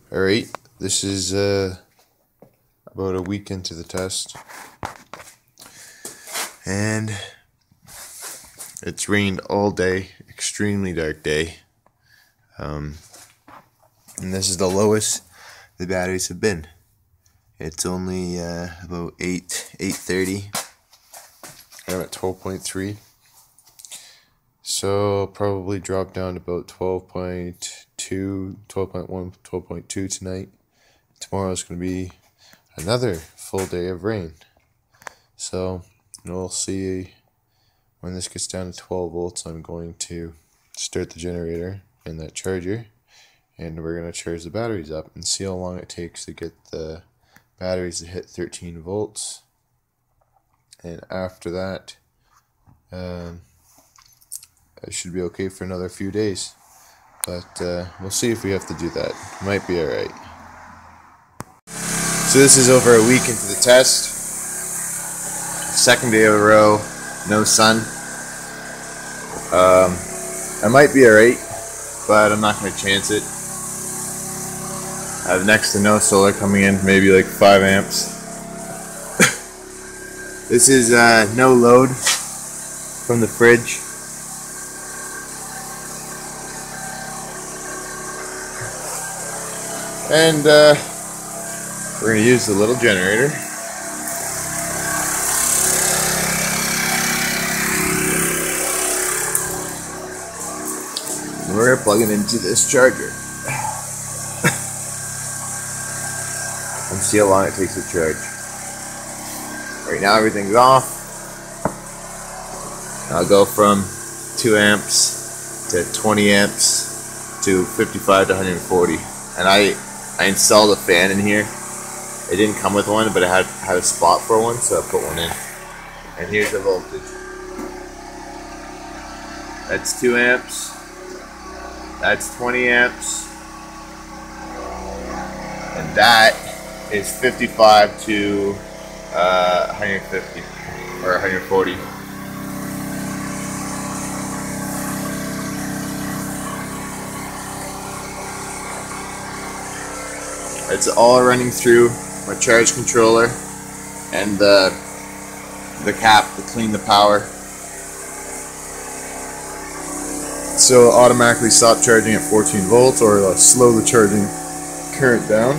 Alright, this is about a week into the test, and it's rained all day, extremely dark day, and this is the lowest the batteries have been. It's only about 8:30. I'm at 12.3, so I'll probably drop down to about 12.2, 12.1, 12.2 tonight. Tomorrow is going to be another full day of rain, so we'll see. When this gets down to 12 volts, I'm going to start the generator and that charger, and we're going to charge the batteries up and see how long it takes to get the batteries to hit 13 volts. And after that, it should be okay for another few days, but we'll see if we have to do that. Might be alright. So this is over a week into the test. Second day of a row, no sun. I might be alright, but I'm not going to chance it. I have next to no solar coming in, maybe like 5 amps. This is no load from the fridge. And we're going to use the little generator. And we're going to plug it into this charger. And see how long it takes to charge. Right now everything's off. I'll go from 2 amps to 20 amps to 55 to 140. And I installed a fan in here. It didn't come with one, but it had a spot for one, so I put one in. And here's the voltage. That's 2 amps. That's 20 amps. And that is 55 to 150 or 140. It's all running through my charge controller and the cap to clean the power. So it'll automatically stop charging at 14 volts, or it'll slow the charging current down.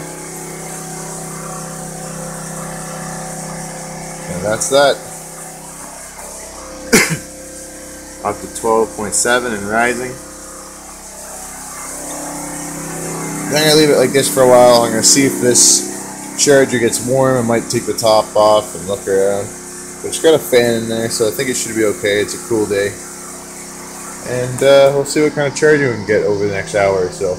And that's that. Up to 12.7 and rising. I'm going to leave it like this for a while. I'm going to see if this charger gets warm. I might take the top off and look around. But it's got a fan in there, so I think it should be okay. It's a cool day. And we'll see what kind of charger we can get over the next hour or so.